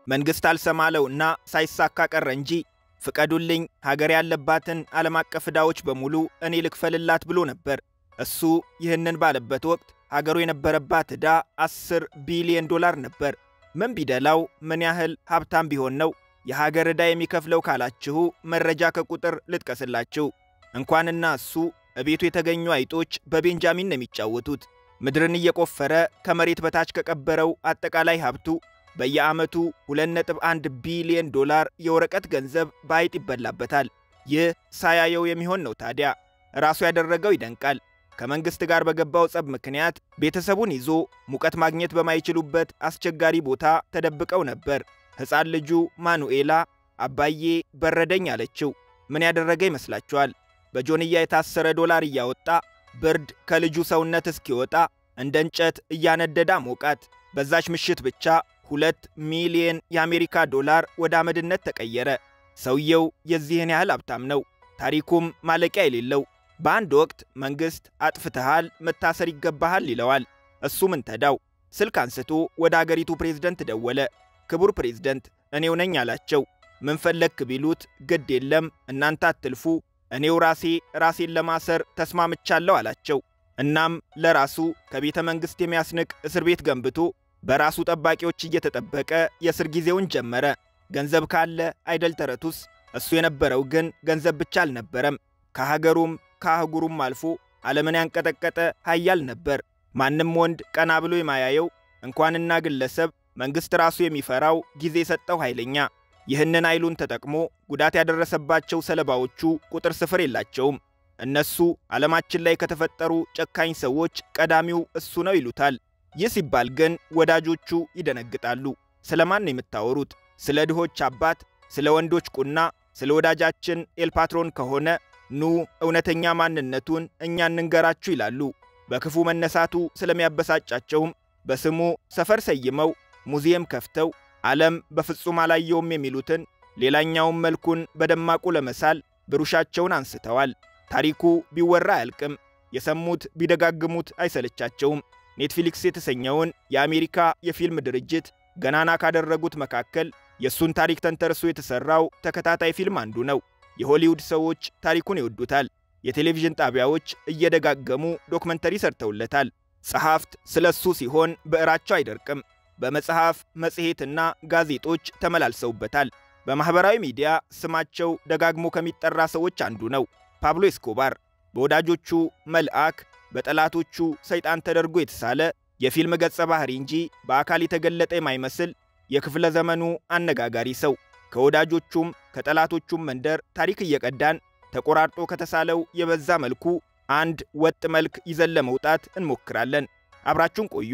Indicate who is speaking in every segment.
Speaker 1: መንግስት አልሰማለውና ሳይሳካ ቀረ እንጂ ፍቀዱልኝ ሀገር ያለባትን ዓለም አቀፍ ዕዳዎች በሙሉ እኔ ልክፈልላት ብሎ ነበር። እሱ ይህንን ባለበት ወቅት ሀገሩ የነበረባት ዕዳ 10 ቢሊዮን ዶላር ነበር። ምን ቢደላው ምን ያህል ሀብታም ቢሆን ነው የሀገር ዕዳ የሚከፍለው ካላችሁ መረጃ ከቁጥር ልጥቀስላችሁ። እንኳንና እሱ እቤቱ የተገኙ አይጦች በቤንጃሚን ነው የሚጫወቱት። ምድርን እየቆፈረ ከመሬት በታች ከቀበረው አጠቃላይ ሀብቱ በየዓመቱ 2.1 ቢሊዮን ዶላር የወረቀት ገንዘብ በአይጥ ይበላበታል። ይህ ሳያየው የሚሆን ነው ታዲያ። ራሱ ያደረገው ይደንቃል። ከመንግስት ጋር በገባው ጸብ ምክንያት ቤተሰቡን ይዞ ሙቀት ማግኘት በማይችሉበት አስቸጋሪ ቦታ ተደብቀው ነበር። ሕፃን ልጁ ማኑኤላ አባዬ በረደኝ አለችው። ምን ያደረገ ይመስላችኋል? በጆንያ የታሰረ ዶላር እያወጣ ብርድ ከልጁ ሰውነት እስኪወጣ እንደ እንጨት እያነደዳ ሞቃት። በዛች ምሽት ብቻ 2 ሚሊዮን የአሜሪካ ዶላር ወደ አመድነት ተቀየረ። ሰውየው የዚህን ያህል ሀብታም ነው። ታሪኩም ማለቂያ የሌለው። በአንድ ወቅት መንግስት አጥፍተሃል፣ መታሰር ይገባሃል ይለዋል። እሱ ምን ተዳው? ስልክ አንስቶ ወደ አገሪቱ ፕሬዝደንት ደወለ። ክቡር ፕሬዝደንት እኔው ነኝ አላቸው። ምን ፈለክ ቢሉት ግድ የለም እናንተ አትልፉ፣ እኔው ራሴን ለማሰር ተስማምቻለሁ አላቸው። እናም ለራሱ ከቤተ መንግስት የሚያስንቅ እስር ቤት ገንብቶ በራሱ ጠባቂዎች እየተጠበቀ የእስር ጊዜውን ጀመረ። ገንዘብ ካለ አይደል ተረቱስ? እሱ የነበረው ግን ገንዘብ ብቻ አልነበረም። ከሀገሩም ከአህጉሩም አልፎ ዓለምን ያንቀጠቀጠ ኃያል ነበር። ማንም ወንድ ቀና ብሎ የማያየው እንኳንና ግለሰብ መንግስት ራሱ የሚፈራው ጊዜ የሰጠው ኃይለኛ። ይህንን ኃይሉን ተጠቅሞ ጉዳት ያደረሰባቸው ሰለባዎቹ ቁጥር ስፍር የላቸውም። እነሱ ዓለማችን ላይ ከተፈጠሩ ጨካኝ ሰዎች ቀዳሚው እሱ ነው ይሉታል። ይህ ሲባል ግን ወዳጆቹ ይደነግጣሉ። ስለማን ነው የምታወሩት? ስለ ድሆች አባት፣ ስለ ወንዶች ቁና፣ ስለ ወዳጃችን ኤልፓትሮን ከሆነ ኑ እውነተኛ ማንነቱን እኛ እንንገራችሁ ይላሉ። በክፉ መነሳቱ ስለሚያበሳጫቸውም በስሙ ሰፈር ሰይመው ሙዚየም ከፍተው ዓለም በፍጹም አላየውም የሚሉትን ሌላኛውን መልኩን በደማቁ ለመሳል ብሩሻቸውን አንስተዋል። ታሪኩ ቢወራ አያልቅም። የሰሙት ቢደጋግሙት አይሰለቻቸውም። ኔትፍሊክስ የተሰኘውን የአሜሪካ የፊልም ድርጅት ገናና ካደረጉት መካከል የሱን ታሪክ ተንተርሶ የተሰራው ተከታታይ ፊልም አንዱ ነው። የሆሊውድ ሰዎች ታሪኩን ይወዱታል። የቴሌቪዥን ጣቢያዎች እየደጋገሙ ዶክመንተሪ ሰርተውለታል። ጸሐፍት ስለሱ ሲሆን ብዕራቸው አይደርቅም። በመጽሐፍ መጽሔትና ጋዜጦች ተመላልሰውበታል። በማህበራዊ ሚዲያ ስማቸው ደጋግሞ ከሚጠራ ሰዎች አንዱ ነው። ፓብሎ ኤስኮባር በወዳጆቹ መልአክ በጠላቶቹ ሰይጣን ተደርጎ የተሳለ የፊልም ገጸ ባህሪ እንጂ በአካል የተገለጠ የማይመስል የክፍለ ዘመኑ አነጋጋሪ ሰው። ከወዳጆቹም ከጠላቶቹም መንደር ታሪክ እየቀዳን ተቆራርጦ ከተሳለው የበዛ መልኩ አንድ ወጥ መልክ ይዘን ለመውጣት እንሞክራለን። አብራችሁን ቆዩ።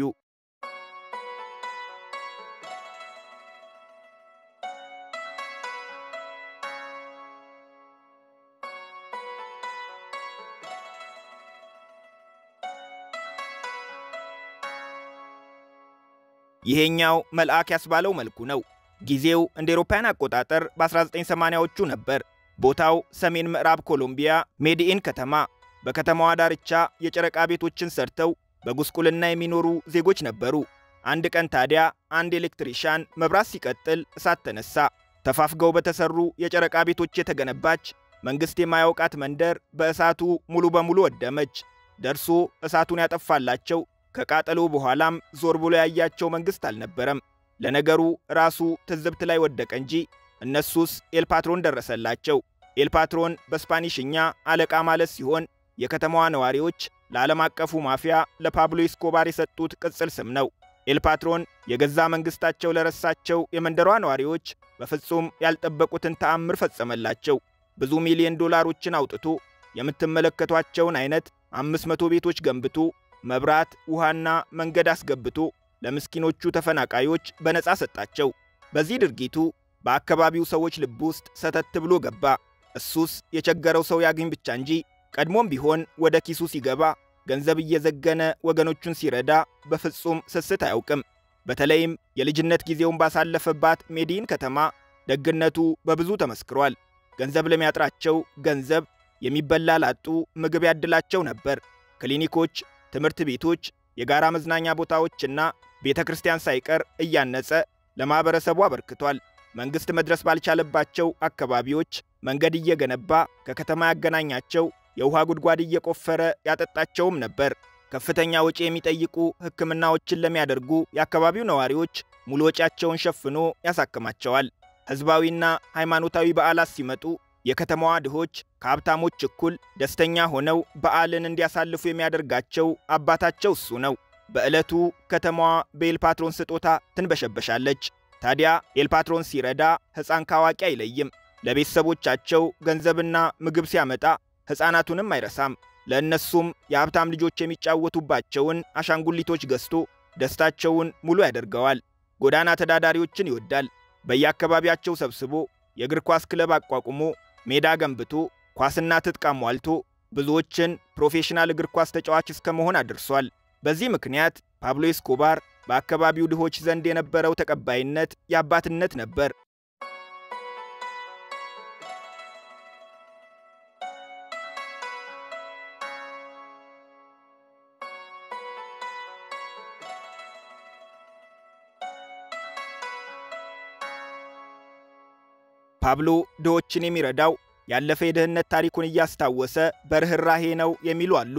Speaker 1: ይሄኛው መልአክ ያስባለው መልኩ ነው። ጊዜው እንደ አውሮፓውያን አቆጣጠር በ1980ዎቹ ነበር። ቦታው ሰሜን ምዕራብ ኮሎምቢያ ሜዲኢን ከተማ። በከተማዋ ዳርቻ የጨረቃ ቤቶችን ሰርተው በጉስቁልና የሚኖሩ ዜጎች ነበሩ። አንድ ቀን ታዲያ አንድ ኤሌክትሪሻን መብራት ሲቀጥል እሳት ተነሳ። ተፋፍገው በተሰሩ የጨረቃ ቤቶች የተገነባች መንግስት የማያውቃት መንደር በእሳቱ ሙሉ በሙሉ ወደመች። ደርሶ እሳቱን ያጠፋላቸው ከቃጠሎ በኋላም ዞር ብሎ ያያቸው መንግስት አልነበረም። ለነገሩ ራሱ ትዝብት ላይ ወደቀ እንጂ እነሱስ ኤልፓትሮን ደረሰላቸው። ኤልፓትሮን በስፓኒሽኛ አለቃ ማለት ሲሆን የከተማዋ ነዋሪዎች ለዓለም አቀፉ ማፊያ ለፓብሎ ኤስኮባር የሰጡት ቅጽል ስም ነው። ኤልፓትሮን የገዛ መንግስታቸው ለረሳቸው የመንደሯ ነዋሪዎች በፍጹም ያልጠበቁትን ተአምር ፈጸመላቸው። ብዙ ሚሊዮን ዶላሮችን አውጥቶ የምትመለከቷቸውን አይነት 500 ቤቶች ገንብቶ መብራት፣ ውሃና መንገድ አስገብቶ ለምስኪኖቹ ተፈናቃዮች በነጻ ሰጣቸው። በዚህ ድርጊቱ በአካባቢው ሰዎች ልብ ውስጥ ሰተት ብሎ ገባ። እሱስ የቸገረው ሰው ያገኝ ብቻ እንጂ ቀድሞም ቢሆን ወደ ኪሱ ሲገባ ገንዘብ እየዘገነ ወገኖቹን ሲረዳ በፍጹም ስስት አያውቅም። በተለይም የልጅነት ጊዜውን ባሳለፈባት ሜዲኢን ከተማ ደግነቱ በብዙ ተመስክሯል። ገንዘብ ለሚያጥራቸው ገንዘብ፣ የሚበላ ላጡ ምግብ ያድላቸው ነበር። ክሊኒኮች፣ ትምህርት ቤቶች፣ የጋራ መዝናኛ ቦታዎችና ቤተክርስቲያን ሳይቀር እያነጸ ለማህበረሰቡ አበርክቷል። መንግስት መድረስ ባልቻለባቸው አካባቢዎች መንገድ እየገነባ ከከተማ ያገናኛቸው፣ የውሃ ጉድጓድ እየቆፈረ ያጠጣቸውም ነበር። ከፍተኛ ወጪ የሚጠይቁ ሕክምናዎችን ለሚያደርጉ የአካባቢው ነዋሪዎች ሙሉ ወጪያቸውን ሸፍኖ ያሳክማቸዋል። ህዝባዊና ሃይማኖታዊ በዓላት ሲመጡ የከተማዋ ድሆች ከሀብታሞች እኩል ደስተኛ ሆነው በዓልን እንዲያሳልፉ የሚያደርጋቸው አባታቸው እሱ ነው። በዕለቱ ከተማዋ በኤልፓትሮን ስጦታ ትንበሸበሻለች። ታዲያ ኤልፓትሮን ሲረዳ ሕፃን ካዋቂ አይለይም። ለቤተሰቦቻቸው ገንዘብና ምግብ ሲያመጣ ሕፃናቱንም አይረሳም። ለእነሱም የሀብታም ልጆች የሚጫወቱባቸውን አሻንጉሊቶች ገዝቶ ደስታቸውን ሙሉ ያደርገዋል። ጎዳና ተዳዳሪዎችን ይወዳል። በየአካባቢያቸው ሰብስቦ የእግር ኳስ ክለብ አቋቁሞ ሜዳ ገንብቶ ኳስና ትጥቅ አሟልቶ ብዙዎችን ፕሮፌሽናል እግር ኳስ ተጫዋች እስከ መሆን አድርሷል። በዚህ ምክንያት ፓብሎ ኤስኮባር በአካባቢው ድሆች ዘንድ የነበረው ተቀባይነት የአባትነት ነበር። ፓብሎ ድሆችን የሚረዳው ያለፈ የድህነት ታሪኩን እያስታወሰ በርህራሄ ነው የሚሉ አሉ።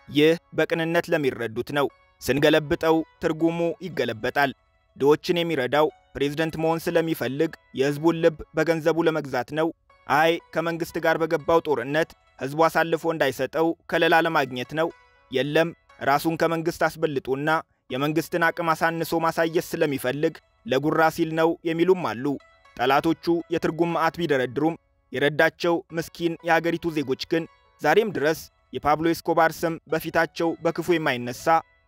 Speaker 1: ይህ በቅንነት ለሚረዱት ነው። ስንገለብጠው ትርጉሙ ይገለበጣል። ድሆችን የሚረዳው ፕሬዝደንት መሆን ስለሚፈልግ የህዝቡን ልብ በገንዘቡ ለመግዛት ነው። አይ ከመንግስት ጋር በገባው ጦርነት ህዝቡ አሳልፎ እንዳይሰጠው ከለላ ለማግኘት ነው። የለም ራሱን ከመንግስት አስበልጦና የመንግስትን አቅም አሳንሶ ማሳየት ስለሚፈልግ ለጉራ ሲል ነው የሚሉም አሉ። ጠላቶቹ የትርጉም ማዕት ቢደረድሩም የረዳቸው ምስኪን የአገሪቱ ዜጎች ግን ዛሬም ድረስ የፓብሎ ኤስኮባር ስም በፊታቸው በክፉ የማይነሳ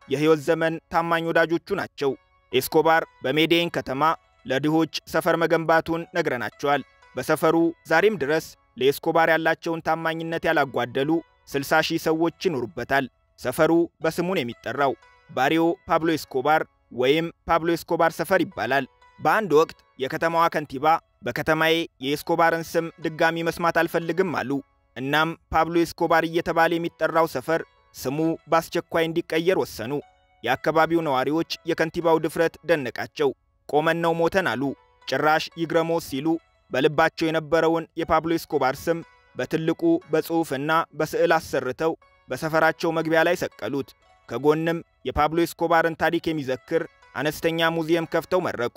Speaker 1: የህይወት ዘመን ታማኝ ወዳጆቹ ናቸው። ኤስኮባር በሜዴይን ከተማ ለድሆች ሰፈር መገንባቱን ነግረናቸዋል። በሰፈሩ ዛሬም ድረስ ለኤስኮባር ያላቸውን ታማኝነት ያላጓደሉ 60,000 ሰዎች ይኖሩበታል። ሰፈሩ በስሙን የሚጠራው ባሪዮ ፓብሎ ኤስኮባር ወይም ፓብሎ ኤስኮባር ሰፈር ይባላል። በአንድ ወቅት የከተማዋ ከንቲባ በከተማዬ የኤስኮባርን ስም ድጋሚ መስማት አልፈልግም አሉ። እናም ፓብሎ ኤስኮባር እየተባለ የሚጠራው ሰፈር ስሙ በአስቸኳይ እንዲቀየር ወሰኑ። የአካባቢው ነዋሪዎች የከንቲባው ድፍረት ደነቃቸው። ቆመን ነው ሞተን አሉ። ጭራሽ ይግረሞስ ሲሉ በልባቸው የነበረውን የፓብሎ ኤስኮባር ስም በትልቁ በጽሑፍና በስዕል አሰርተው በሰፈራቸው መግቢያ ላይ ሰቀሉት። ከጎንም የፓብሎ ኤስኮባርን ታሪክ የሚዘክር አነስተኛ ሙዚየም ከፍተው መረቁ።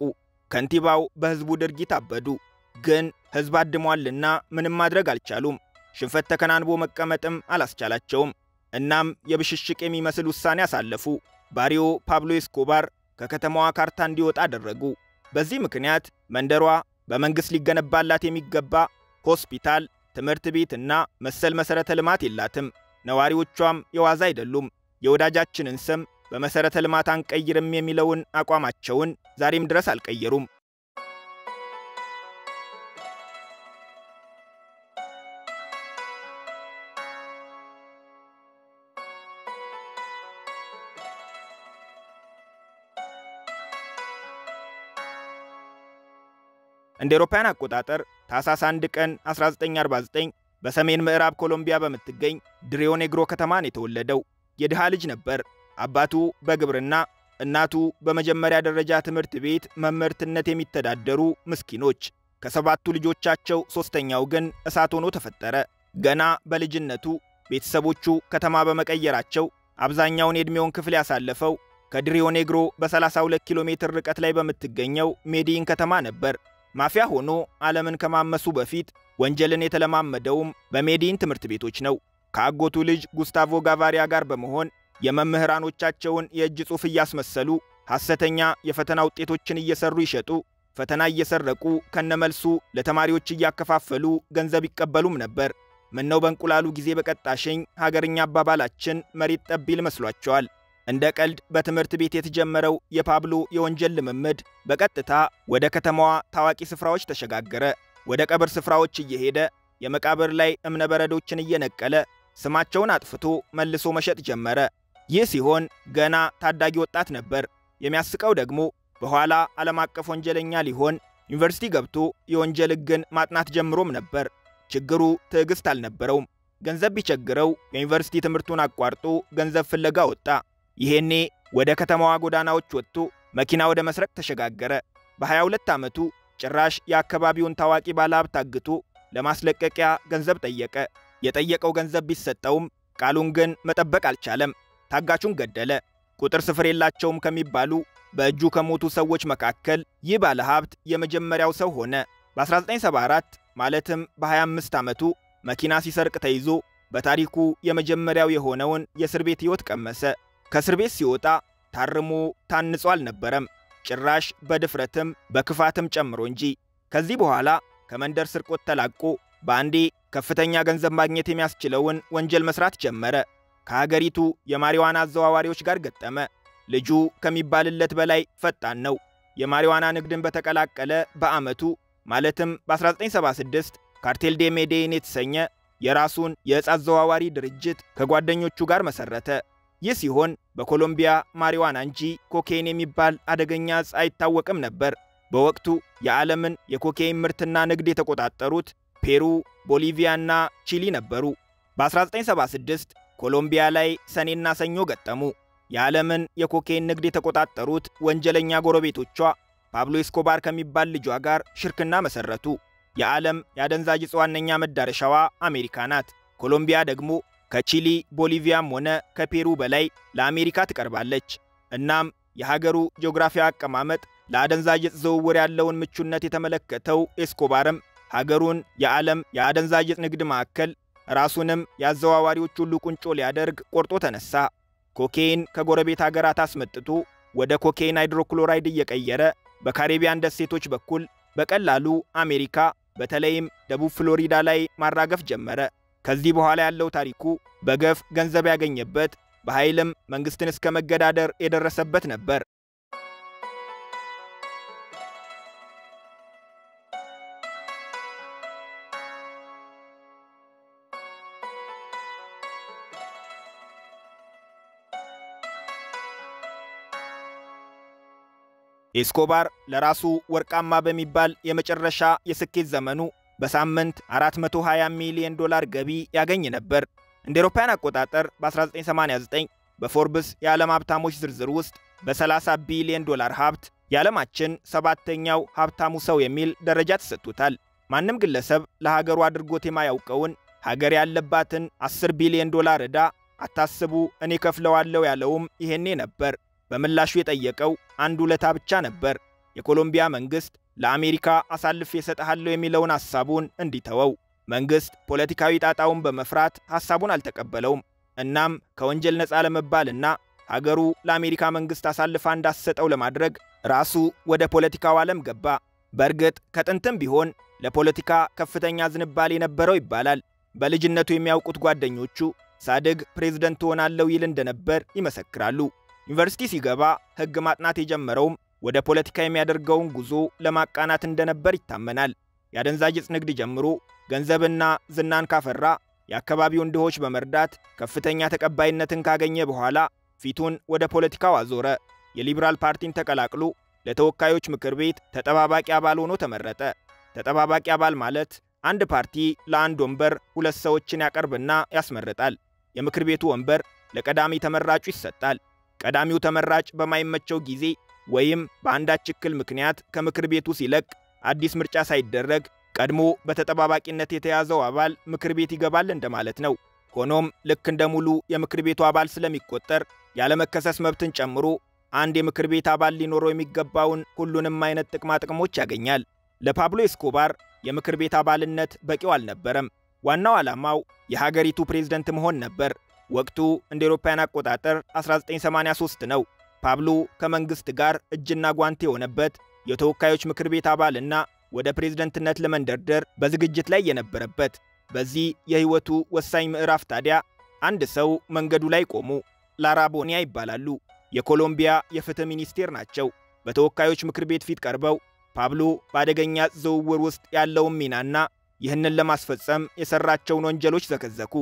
Speaker 1: ከንቲባው በህዝቡ ድርጊት አበዱ። ግን ህዝብ አድሟልና ምንም ማድረግ አልቻሉም። ሽንፈት ተከናንቦ መቀመጥም አላስቻላቸውም። እናም የብሽሽቅ የሚመስል ውሳኔ አሳለፉ። ባሪዮ ፓብሎ ኤስኮባር ከከተማዋ ካርታ እንዲወጣ አደረጉ። በዚህ ምክንያት መንደሯ በመንግስት ሊገነባላት የሚገባ ሆስፒታል፣ ትምህርት ቤትና መሰል መሰረተ ልማት የላትም። ነዋሪዎቿም የዋዛ አይደሉም። የወዳጃችንን ስም በመሰረተ ልማት አንቀይርም የሚለውን አቋማቸውን ዛሬም ድረስ አልቀየሩም። እንደ አውሮፓውያን አቆጣጠር ታኅሳስ 1 ቀን 1949 በሰሜን ምዕራብ ኮሎምቢያ በምትገኝ ድሪዮ ኔግሮ ከተማን የተወለደው የድሃ ልጅ ነበር። አባቱ በግብርና እናቱ በመጀመሪያ ደረጃ ትምህርት ቤት መምህርትነት የሚተዳደሩ ምስኪኖች። ከሰባቱ ልጆቻቸው ሶስተኛው ግን እሳት ሆኖ ተፈጠረ። ገና በልጅነቱ ቤተሰቦቹ ከተማ በመቀየራቸው አብዛኛውን የዕድሜውን ክፍል ያሳለፈው ከድሪዮ ኔግሮ በ32 ኪሎ ሜትር ርቀት ላይ በምትገኘው ሜዴይን ከተማ ነበር። ማፊያ ሆኖ ዓለምን ከማመሱ በፊት ወንጀልን የተለማመደውም በሜዴይን ትምህርት ቤቶች ነው። ከአጎቱ ልጅ ጉስታቮ ጋቫሪያ ጋር በመሆን የመምህራኖቻቸውን የእጅ ጽሑፍ እያስመሰሉ ሐሰተኛ የፈተና ውጤቶችን እየሰሩ ይሸጡ፣ ፈተና እየሰረቁ ከነመልሱ ለተማሪዎች እያከፋፈሉ ገንዘብ ይቀበሉም ነበር። ምነው በእንቁላሉ ጊዜ በቀጣሸኝ ሀገርኛ አባባላችን መሬት ጠቢል መስሏቸዋል። እንደ ቀልድ በትምህርት ቤት የተጀመረው የፓብሎ የወንጀል ልምምድ በቀጥታ ወደ ከተማዋ ታዋቂ ስፍራዎች ተሸጋገረ። ወደ ቀብር ስፍራዎች እየሄደ የመቃብር ላይ እምነ በረዶችን እየነቀለ ስማቸውን አጥፍቶ መልሶ መሸጥ ጀመረ። ይህ ሲሆን ገና ታዳጊ ወጣት ነበር። የሚያስቀው ደግሞ በኋላ ዓለም አቀፍ ወንጀለኛ ሊሆን ዩኒቨርሲቲ ገብቶ የወንጀል ሕግን ማጥናት ጀምሮም ነበር። ችግሩ ትዕግስት አልነበረውም። ገንዘብ ቢቸግረው የዩኒቨርሲቲ ትምህርቱን አቋርጦ ገንዘብ ፍለጋ ወጣ። ይሄኔ ወደ ከተማዋ ጎዳናዎች ወጥቶ መኪና ወደ መስረቅ ተሸጋገረ። በ22 ዓመቱ ጭራሽ የአካባቢውን ታዋቂ ባለሀብት አግቶ ለማስለቀቂያ ገንዘብ ጠየቀ። የጠየቀው ገንዘብ ቢሰጠውም ቃሉን ግን መጠበቅ አልቻለም። ታጋቹን ገደለ። ቁጥር ስፍር የላቸውም ከሚባሉ በእጁ ከሞቱ ሰዎች መካከል ይህ ባለሀብት የመጀመሪያው ሰው ሆነ። በ1974 ማለትም በ25 ዓመቱ መኪና ሲሰርቅ ተይዞ በታሪኩ የመጀመሪያው የሆነውን የእስር ቤት ሕይወት ቀመሰ። ከእስር ቤት ሲወጣ ታርሞ ታንጾ አልነበረም፣ ጭራሽ በድፍረትም በክፋትም ጨምሮ እንጂ። ከዚህ በኋላ ከመንደር ስርቆት ተላቆ በአንዴ ከፍተኛ ገንዘብ ማግኘት የሚያስችለውን ወንጀል መስራት ጀመረ። ከሀገሪቱ የማሪዋና አዘዋዋሪዎች ጋር ገጠመ። ልጁ ከሚባልለት በላይ ፈጣን ነው። የማሪዋና ንግድን በተቀላቀለ በዓመቱ ማለትም በ1976 ካርቴል ዴ ሜዴይን የተሰኘ የራሱን የዕፅ አዘዋዋሪ ድርጅት ከጓደኞቹ ጋር መሰረተ። ይህ ሲሆን በኮሎምቢያ ማሪዋና እንጂ ኮኬይን የሚባል አደገኛ ዕፅ አይታወቅም ነበር። በወቅቱ የዓለምን የኮኬይን ምርትና ንግድ የተቆጣጠሩት ፔሩ፣ ቦሊቪያና ቺሊ ነበሩ። በ1976 ኮሎምቢያ ላይ ሰኔና ሰኞ ገጠሙ። የዓለምን የኮኬይን ንግድ የተቆጣጠሩት ወንጀለኛ ጎረቤቶቿ ፓብሎ ኤስኮባር ከሚባል ልጇ ጋር ሽርክና መሰረቱ። የዓለም የአደንዛዥ ዕፅ ዋነኛ መዳረሻዋ አሜሪካ ናት። ኮሎምቢያ ደግሞ ከቺሊ፣ ቦሊቪያም ሆነ ከፔሩ በላይ ለአሜሪካ ትቀርባለች። እናም የሀገሩ ጂኦግራፊያዊ አቀማመጥ ለአደንዛዥ ዕፅ ዝውውር ያለውን ምቹነት የተመለከተው ኤስኮባርም ሀገሩን የዓለም የአደንዛዥ ዕፅ ንግድ ማዕከል ራሱንም የአዘዋዋሪዎች ሁሉ ቁንጮ ሊያደርግ ቆርጦ ተነሳ። ኮኬይን ከጎረቤት ሀገራት አስመጥቶ ወደ ኮኬይን ሃይድሮክሎራይድ እየቀየረ በካሪቢያን ደሴቶች በኩል በቀላሉ አሜሪካ በተለይም ደቡብ ፍሎሪዳ ላይ ማራገፍ ጀመረ። ከዚህ በኋላ ያለው ታሪኩ በገፍ ገንዘብ ያገኘበት፣ በኃይልም መንግስትን እስከ መገዳደር የደረሰበት ነበር። ኤስኮባር ለራሱ ወርቃማ በሚባል የመጨረሻ የስኬት ዘመኑ በሳምንት $420 ሚሊዮን ገቢ ያገኝ ነበር። እንደ አውሮፓውያን አቆጣጠር በ1989 በፎርብስ የዓለም ሀብታሞች ዝርዝር ውስጥ በ$30 ቢሊዮን ሀብት የዓለማችን 7ኛው ሀብታሙ ሰው የሚል ደረጃ ተሰጥቶታል። ማንም ግለሰብ ለሀገሩ አድርጎት የማያውቀውን ሀገር ያለባትን $10 ቢሊዮን ዕዳ አታስቡ እኔ ከፍለዋለሁ ያለውም ይሄኔ ነበር። በምላሹ የጠየቀው አንድ ውለታ ብቻ ነበር። የኮሎምቢያ መንግስት ለአሜሪካ አሳልፌ እሰጥሃለሁ የሚለውን ሐሳቡን እንዲተወው። መንግስት ፖለቲካዊ ጣጣውን በመፍራት ሐሳቡን አልተቀበለውም። እናም ከወንጀል ነፃ ለመባልና ሀገሩ ለአሜሪካ መንግስት አሳልፋ እንዳሰጠው ለማድረግ ራሱ ወደ ፖለቲካው ዓለም ገባ። በእርግጥ ከጥንትም ቢሆን ለፖለቲካ ከፍተኛ ዝንባሌ ነበረው ይባላል። በልጅነቱ የሚያውቁት ጓደኞቹ ሳድግ ፕሬዝደንት ሆናለሁ ይል እንደነበር ይመሰክራሉ። ዩኒቨርሲቲ ሲገባ ሕግ ማጥናት የጀመረውም ወደ ፖለቲካ የሚያደርገውን ጉዞ ለማቃናት እንደነበር ይታመናል። የአደንዛዥ ዕፅ ንግድ ጀምሮ ገንዘብና ዝናን ካፈራ የአካባቢውን ድሆች በመርዳት ከፍተኛ ተቀባይነትን ካገኘ በኋላ ፊቱን ወደ ፖለቲካው አዞረ። የሊበራል ፓርቲን ተቀላቅሎ ለተወካዮች ምክር ቤት ተጠባባቂ አባል ሆኖ ተመረጠ። ተጠባባቂ አባል ማለት አንድ ፓርቲ ለአንድ ወንበር 2 ሰዎችን ያቀርብና ያስመርጣል። የምክር ቤቱ ወንበር ለቀዳሚ ተመራጩ ይሰጣል። ቀዳሚው ተመራጭ በማይመቸው ጊዜ ወይም በአንዳች እክል ምክንያት ከምክር ቤቱ ሲለቅ አዲስ ምርጫ ሳይደረግ ቀድሞ በተጠባባቂነት የተያዘው አባል ምክር ቤት ይገባል እንደማለት ነው። ሆኖም ልክ እንደ ሙሉ የምክር ቤቱ አባል ስለሚቆጠር ያለመከሰስ መብትን ጨምሮ አንድ የምክር ቤት አባል ሊኖረው የሚገባውን ሁሉንም አይነት ጥቅማ ጥቅሞች ያገኛል። ለፓብሎ ኤስኮባር የምክር ቤት አባልነት በቂው አልነበረም። ዋናው ዓላማው የሀገሪቱ ፕሬዝደንት መሆን ነበር። ወቅቱ እንደ አውሮፓውያን አቆጣጠር 1983 ነው። ፓብሎ ከመንግስት ጋር እጅና ጓንት የሆነበት የተወካዮች ምክር ቤት አባልና ወደ ፕሬዝደንትነት ለመንደርደር በዝግጅት ላይ የነበረበት በዚህ የህይወቱ ወሳኝ ምዕራፍ ታዲያ አንድ ሰው መንገዱ ላይ ቆሙ። ላራ ቦኒያ ይባላሉ። የኮሎምቢያ የፍትህ ሚኒስቴር ናቸው። በተወካዮች ምክር ቤት ፊት ቀርበው ፓብሎ በአደገኛ ዝውውር ውስጥ ያለውን ሚናና ይህንን ለማስፈጸም የሰራቸውን ወንጀሎች ዘከዘኩ።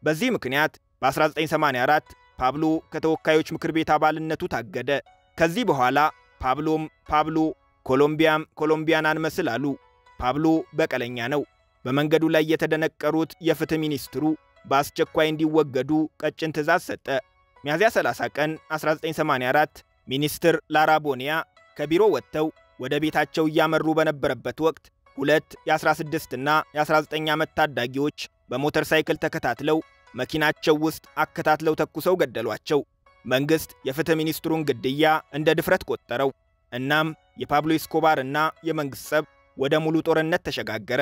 Speaker 1: በዚህ ምክንያት በ1984 ፓብሎ ከተወካዮች ምክር ቤት አባልነቱ ታገደ። ከዚህ በኋላ ፓብሎ ኮሎምቢያን አንመስል አሉ። ፓብሎ በቀለኛ ነው። በመንገዱ ላይ የተደነቀሩት የፍትህ ሚኒስትሩ በአስቸኳይ እንዲወገዱ ቀጭን ትዕዛዝ ሰጠ። ሚያዝያ 30 ቀን 1984 ሚኒስትር ላራ ቦኒያ ከቢሮ ወጥተው ወደ ቤታቸው እያመሩ በነበረበት ወቅት ሁለት የ16 እና የ19 ዓመት ታዳጊዎች በሞተር ሳይክል ተከታትለው መኪናቸው ውስጥ አከታትለው ተኩሰው ገደሏቸው። መንግስት የፍትህ ሚኒስትሩን ግድያ እንደ ድፍረት ቆጠረው። እናም የፓብሎ ኤስኮባር እና የመንግስት ጸብ ወደ ሙሉ ጦርነት ተሸጋገረ።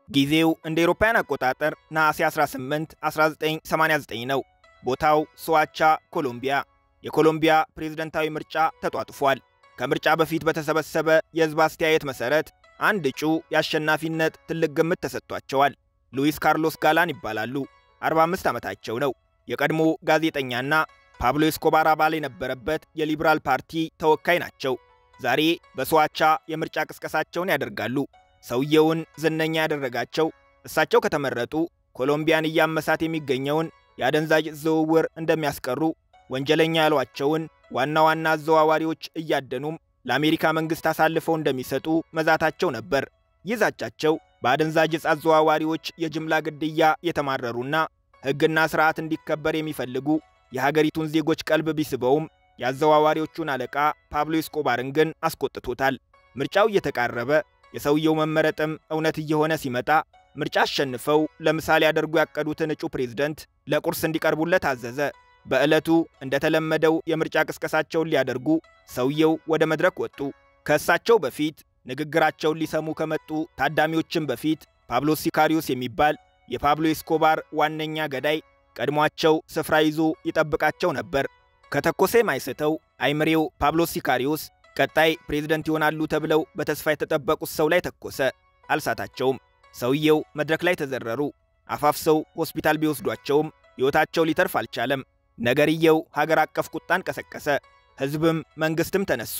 Speaker 1: ጊዜው እንደ አውሮፓውያን አቆጣጠር ነሐሴ 18 1989 ነው። ቦታው ሶዋቻ ኮሎምቢያ። የኮሎምቢያ ፕሬዝዳንታዊ ምርጫ ተጧጥፏል። ከምርጫ በፊት በተሰበሰበ የህዝብ አስተያየት መሰረት አንድ እጩ የአሸናፊነት ትልቅ ግምት ተሰጥቷቸዋል። ሉዊስ ካርሎስ ጋላን ይባላሉ። 45 ዓመታቸው ነው። የቀድሞ ጋዜጠኛና ፓብሎ ኤስኮባር አባል የነበረበት የሊበራል ፓርቲ ተወካይ ናቸው። ዛሬ በሶዋቻ የምርጫ ቅስቀሳቸውን ያደርጋሉ። ሰውየውን ዝነኛ ያደረጋቸው እሳቸው ከተመረጡ ኮሎምቢያን እያመሳት የሚገኘውን የአደንዛዥ ዝውውር እንደሚያስቀሩ፣ ወንጀለኛ ያሏቸውን ዋና ዋና አዘዋዋሪዎች እያደኑም ለአሜሪካ መንግስት አሳልፈው እንደሚሰጡ መዛታቸው ነበር። ይዛቻቸው በአደንዛዥ አዘዋዋሪዎች የጅምላ ግድያ የተማረሩና ሕግና ስርዓት እንዲከበር የሚፈልጉ የሀገሪቱን ዜጎች ቀልብ ቢስበውም የአዘዋዋሪዎቹን አለቃ ፓብሎ ኤስኮባርን ግን አስቆጥቶታል። ምርጫው እየተቃረበ የሰውየው መመረጥም እውነት እየሆነ ሲመጣ ምርጫ አሸንፈው ለምሳሌ ያደርጉ ያቀዱትን እጩ ፕሬዝዳንት ለቁርስ እንዲቀርቡለት አዘዘ። በዕለቱ እንደተለመደው የምርጫ ቅስቀሳቸውን ሊያደርጉ ሰውየው ወደ መድረክ ወጡ። ከእሳቸው በፊት ንግግራቸውን ሊሰሙ ከመጡ ታዳሚዎችም በፊት ፓብሎ ሲካሪዮስ የሚባል የፓብሎ ኤስኮባር ዋነኛ ገዳይ ቀድሟቸው ስፍራ ይዞ ይጠብቃቸው ነበር። ከተኮሰ የማይስተው አይምሬው ፓብሎ ሲካሪዮስ ቀጣይ ፕሬዝዳንት ይሆናሉ ተብለው በተስፋ የተጠበቁት ሰው ላይ ተኮሰ። አልሳታቸውም። ሰውየው መድረክ ላይ ተዘረሩ። አፋፍሰው ሆስፒታል ቢወስዷቸውም ሕይወታቸው ሊተርፍ አልቻለም። ነገርየው ሀገር አቀፍ ቁጣን ቀሰቀሰ። ሕዝብም መንግስትም ተነሱ።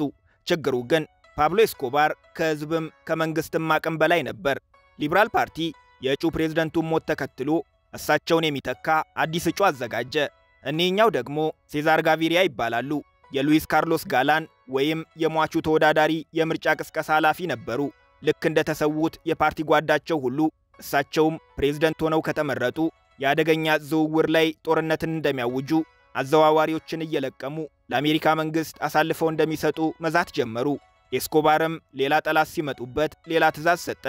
Speaker 1: ችግሩ ግን ፓብሎ ኤስኮባር ከሕዝብም ከመንግስትም አቅም በላይ ነበር። ሊበራል ፓርቲ የእጩ ፕሬዝዳንቱን ሞት ተከትሎ እሳቸውን የሚተካ አዲስ እጩ አዘጋጀ። እኒህኛው ደግሞ ሴዛር ጋቪሪያ ይባላሉ። የሉዊስ ካርሎስ ጋላን ወይም የሟቹ ተወዳዳሪ የምርጫ ቅስቀሳ ኃላፊ ነበሩ። ልክ እንደተሰዉት የፓርቲ ጓዳቸው ሁሉ እሳቸውም ፕሬዝዳንት ሆነው ከተመረጡ የአደገኛ ዝውውር ላይ ጦርነትን እንደሚያውጁ፣ አዘዋዋሪዎችን እየለቀሙ ለአሜሪካ መንግስት አሳልፈው እንደሚሰጡ መዛት ጀመሩ። ኤስኮባርም ሌላ ጠላት ሲመጡበት ሌላ ትዕዛዝ ሰጠ።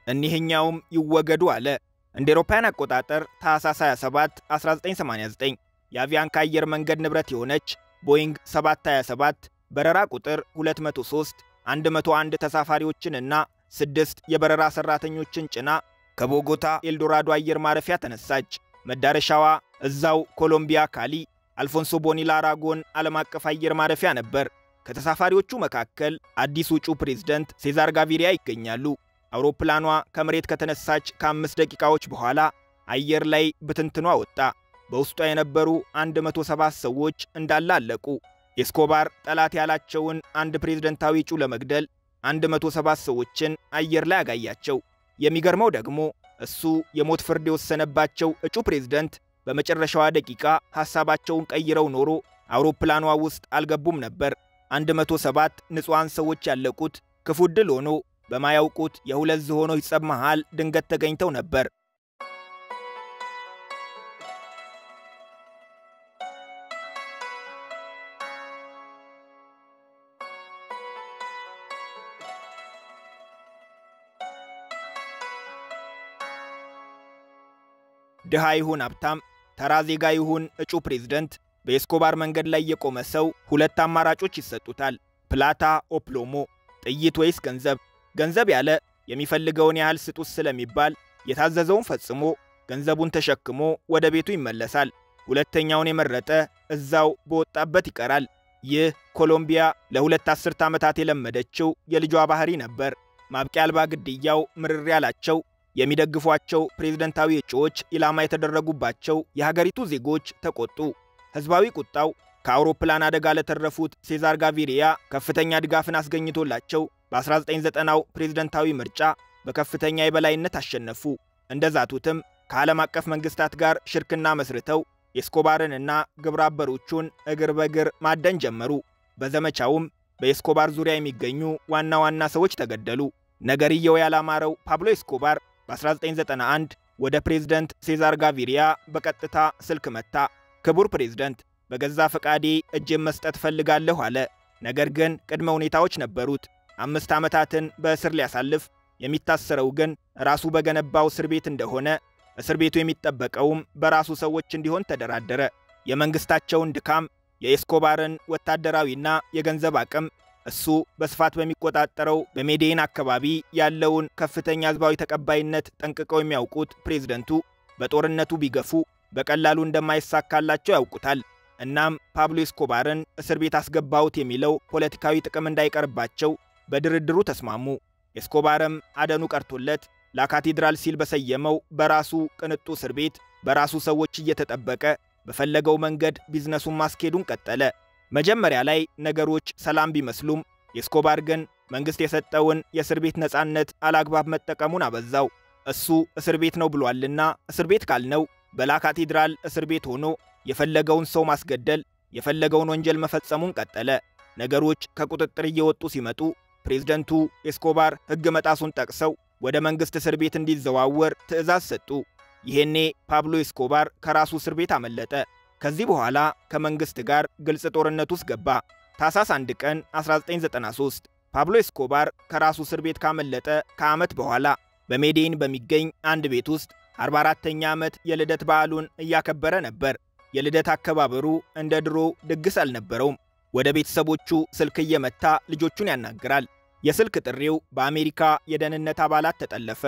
Speaker 1: እኒህኛውም ይወገዱ አለ። እንደ አውሮፓውያን አቆጣጠር ታኅሳስ 27 1989 የአቪያንካ አየር መንገድ ንብረት የሆነች ቦይንግ 727 በረራ ቁጥር 203 101 ተሳፋሪዎችንና 6 የበረራ ሰራተኞችን ጭና ከቦጎታ ኤልዶራዶ አየር ማረፊያ ተነሳች። መዳረሻዋ እዛው ኮሎምቢያ ካሊ አልፎንሶ ቦኒላ አራጎን ዓለም አቀፍ አየር ማረፊያ ነበር። ከተሳፋሪዎቹ መካከል አዲሱ እጩ ፕሬዝዳንት ሴዛር ጋቪሪያ ይገኛሉ። አውሮፕላኗ ከመሬት ከተነሳች ከ5 ደቂቃዎች በኋላ አየር ላይ ብትንትኗ ወጣ። በውስጧ የነበሩ 107 ሰዎች እንዳለ አለቁ። ኤስኮባር ጠላት ያላቸውን አንድ ፕሬዝዳንታዊ እጩ ለመግደል 107 ሰዎችን አየር ላይ አጋያቸው። የሚገርመው ደግሞ እሱ የሞት ፍርድ የወሰነባቸው እጩ ፕሬዝዳንት በመጨረሻዋ ደቂቃ ሐሳባቸውን ቀይረው ኖሮ አውሮፕላኗ ውስጥ አልገቡም ነበር። 107 ንጹሃን ሰዎች ያለቁት ክፉ ዕድል ሆኖ በማያውቁት የሁለት ዝሆኖች ጸብ መሃል ድንገት ተገኝተው ነበር። ድሃ ይሁን ሀብታም፣ ተራ ዜጋ ይሁን እጩ ፕሬዝዳንት በኤስኮባር መንገድ ላይ የቆመ ሰው ሁለት አማራጮች ይሰጡታል። ፕላታ ኦ ፕሎሞ፣ ጥይት ወይስ ገንዘብ። ገንዘብ ያለ የሚፈልገውን ያህል ስጡት ስለሚባል የታዘዘውን ፈጽሞ ገንዘቡን ተሸክሞ ወደ ቤቱ ይመለሳል። ሁለተኛውን የመረጠ እዛው በወጣበት ይቀራል። ይህ ኮሎምቢያ ለሁለት አስርት ዓመታት የለመደችው የልጇ ባህሪ ነበር። ማብቂያ አልባ ግድያው ምርር ያላቸው የሚደግፏቸው ፕሬዝዳንታዊ እጩዎች ኢላማ የተደረጉባቸው የሀገሪቱ ዜጎች ተቆጡ። ህዝባዊ ቁጣው ከአውሮፕላን አደጋ ለተረፉት ሴዛር ጋቪሪያ ከፍተኛ ድጋፍን አስገኝቶላቸው በ1990ው ፕሬዝዳንታዊ ምርጫ በከፍተኛ የበላይነት አሸነፉ። እንደዛቱትም ከዓለም አቀፍ መንግስታት ጋር ሽርክና መስርተው ኤስኮባርንና ግብረ አበሮቹን እግር በእግር ማደን ጀመሩ። በዘመቻውም በኤስኮባር ዙሪያ የሚገኙ ዋና ዋና ሰዎች ተገደሉ። ነገርየው ያላማረው ፓብሎ ኤስኮባር በ1991 ወደ ፕሬዝዳንት ሴዛር ጋቪሪያ በቀጥታ ስልክ መታ። ክቡር ፕሬዝዳንት፣ በገዛ ፈቃዴ እጄን መስጠት ፈልጋለሁ አለ። ነገር ግን ቅድመ ሁኔታዎች ነበሩት። 5 ዓመታትን በእስር ሊያሳልፍ፣ የሚታሰረው ግን ራሱ በገነባው እስር ቤት እንደሆነ፣ እስር ቤቱ የሚጠበቀውም በራሱ ሰዎች እንዲሆን ተደራደረ። የመንግስታቸውን ድካም፣ የኤስኮባርን ወታደራዊና የገንዘብ አቅም፣ እሱ በስፋት በሚቆጣጠረው በሜዴን አካባቢ ያለውን ከፍተኛ ህዝባዊ ተቀባይነት ጠንቅቀው የሚያውቁት ፕሬዝዳንቱ በጦርነቱ ቢገፉ በቀላሉ እንደማይሳካላቸው ያውቁታል። እናም ፓብሎ ኤስኮባርን እስር ቤት አስገባውት የሚለው ፖለቲካዊ ጥቅም እንዳይቀርባቸው በድርድሩ ተስማሙ። ኤስኮባርም አደኑ ቀርቶለት ላካቴድራል ሲል በሰየመው በራሱ ቅንጡ እስር ቤት በራሱ ሰዎች እየተጠበቀ በፈለገው መንገድ ቢዝነሱን ማስኬዱን ቀጠለ። መጀመሪያ ላይ ነገሮች ሰላም ቢመስሉም ኤስኮባር ግን መንግስት የሰጠውን የእስር ቤት ነፃነት አላግባብ መጠቀሙን አበዛው። እሱ እስር ቤት ነው ብሏልና እስር ቤት ካልነው በላካቴድራል እስር ቤት ሆኖ የፈለገውን ሰው ማስገደል፣ የፈለገውን ወንጀል መፈጸሙን ቀጠለ። ነገሮች ከቁጥጥር እየወጡ ሲመጡ ፕሬዝዳንቱ ኤስኮባር ሕግ መጣሱን ጠቅሰው ወደ መንግስት እስር ቤት እንዲዘዋወር ትዕዛዝ ሰጡ። ይሄኔ ፓብሎ ኤስኮባር ከራሱ እስር ቤት አመለጠ። ከዚህ በኋላ ከመንግስት ጋር ግልጽ ጦርነት ውስጥ ገባ። ታኅሳስ 1 ቀን 1993 ፓብሎ ኤስኮባር ከራሱ እስር ቤት ካመለጠ ከዓመት በኋላ በሜዴን በሚገኝ አንድ ቤት ውስጥ 44ኛ ዓመት የልደት በዓሉን እያከበረ ነበር። የልደት አከባበሩ እንደ ድሮ ድግስ አልነበረውም። ወደ ቤተሰቦቹ ስልክ እየመታ ልጆቹን ያናግራል። የስልክ ጥሪው በአሜሪካ የደህንነት አባላት ተጠለፈ።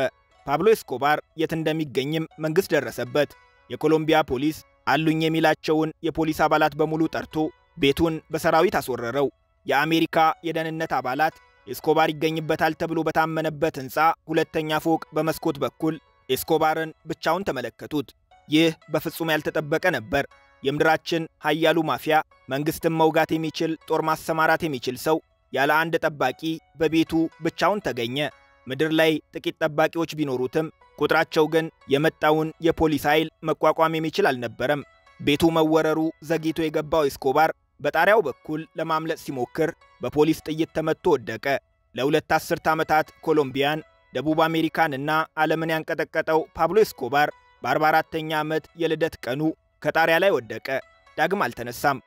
Speaker 1: ፓብሎ ኤስኮባር የት እንደሚገኝም መንግስት ደረሰበት። የኮሎምቢያ ፖሊስ አሉኝ የሚላቸውን የፖሊስ አባላት በሙሉ ጠርቶ ቤቱን በሰራዊት አስወረረው። የአሜሪካ የደህንነት አባላት ኤስኮባር ይገኝበታል ተብሎ በታመነበት ሕንፃ ሁለተኛ ፎቅ በመስኮት በኩል ኤስኮባርን ብቻውን ተመለከቱት። ይህ በፍጹም ያልተጠበቀ ነበር። የምድራችን ኃያሉ ማፊያ መንግስትን መውጋት የሚችል ጦር ማሰማራት የሚችል ሰው ያለ አንድ ጠባቂ በቤቱ ብቻውን ተገኘ። ምድር ላይ ጥቂት ጠባቂዎች ቢኖሩትም ቁጥራቸው ግን የመጣውን የፖሊስ ኃይል መቋቋም የሚችል አልነበረም። ቤቱ መወረሩ ዘግይቶ የገባው ኤስኮባር በጣሪያው በኩል ለማምለጥ ሲሞክር በፖሊስ ጥይት ተመትቶ ወደቀ። ለሁለት አስርት ዓመታት ኮሎምቢያን፣ ደቡብ አሜሪካንና ዓለምን ያንቀጠቀጠው ፓብሎ ኤስኮባር በ44ኛ ዓመት የልደት ቀኑ ከጣሪያ ላይ ወደቀ። ዳግም አልተነሳም።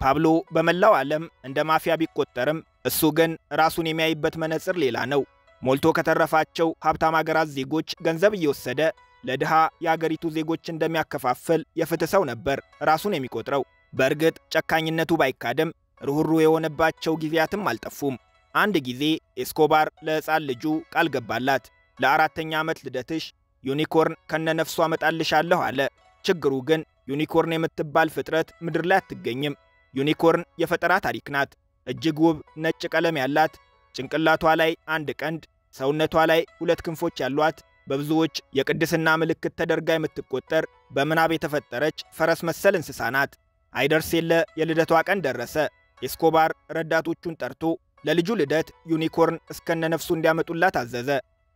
Speaker 1: ፓብሎ በመላው ዓለም እንደ ማፊያ ቢቆጠርም እሱ ግን ራሱን የሚያይበት መነጽር ሌላ ነው። ሞልቶ ከተረፋቸው ሀብታም አገራት ዜጎች ገንዘብ እየወሰደ ለድሃ የአገሪቱ ዜጎች እንደሚያከፋፍል የፍትህ ሰው ነበር ራሱን የሚቆጥረው። በእርግጥ ጨካኝነቱ ባይካደም ርኅሩህ የሆነባቸው ጊዜያትም አልጠፉም። አንድ ጊዜ ኤስኮባር ለሕፃን ልጁ ቃል ገባላት። ለ4ኛ ዓመት ልደትሽ ዩኒኮርን ከነነፍሱ አመጣልሻለሁ አለ። ችግሩ ግን ዩኒኮርን የምትባል ፍጥረት ምድር ላይ አትገኝም። ዩኒኮርን የፈጠራ ታሪክ ናት። እጅግ ውብ ነጭ ቀለም ያላት፣ ጭንቅላቷ ላይ አንድ ቀንድ፣ ሰውነቷ ላይ 2 ክንፎች ያሏት፣ በብዙዎች የቅድስና ምልክት ተደርጋ የምትቆጠር በምናብ የተፈጠረች ፈረስ መሰል እንስሳ ናት። አይደርስ የለ የልደቷ ቀን ደረሰ። ኤስኮባር ረዳቶቹን ጠርቶ ለልጁ ልደት ዩኒኮርን እስከነነፍሱ እንዲያመጡላት አዘዘ።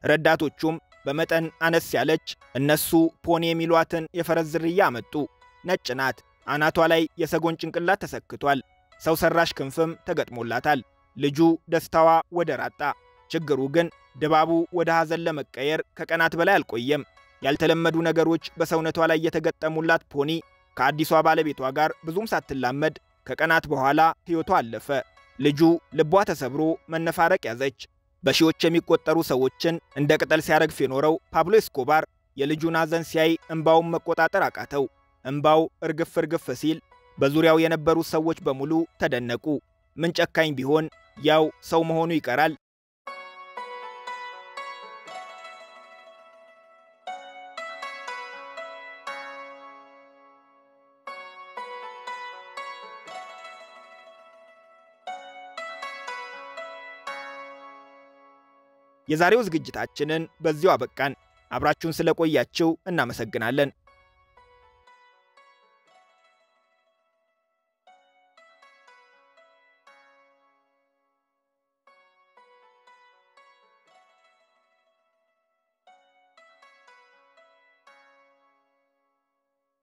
Speaker 1: ረዳቶቹም በመጠን አነስ ያለች እነሱ ፖኒ የሚሏትን የፈረስ ዝርያ አመጡ። ነጭ ናት። አናቷ ላይ የሰጎን ጭንቅላት ተሰክቷል። ሰው ሰራሽ ክንፍም ተገጥሞላታል። ልጁ ደስታዋ ወደር አጣ። ችግሩ ግን ድባቡ ወደ ሐዘን ለመቀየር ከቀናት በላይ አልቆየም። ያልተለመዱ ነገሮች በሰውነቷ ላይ የተገጠሙላት ፖኒ ከአዲሷ ባለቤቷ ጋር ብዙም ሳትላመድ ከቀናት በኋላ ሕይወቷ አለፈ። ልጁ ልቧ ተሰብሮ መነፋረቅ ያዘች። በሺዎች የሚቆጠሩ ሰዎችን እንደ ቅጠል ሲያረግፍ የኖረው ፓብሎ ኤስኮባር የልጁን ሐዘን ሲያይ እንባውን መቆጣጠር አቃተው። እንባው እርግፍ እርግፍ ሲል በዙሪያው የነበሩ ሰዎች በሙሉ ተደነቁ። ምን ጨካኝ ቢሆን ያው ሰው መሆኑ ይቀራል። የዛሬው ዝግጅታችንን በዚሁ አበቃን። አብራችሁን ስለቆያችሁ እናመሰግናለን።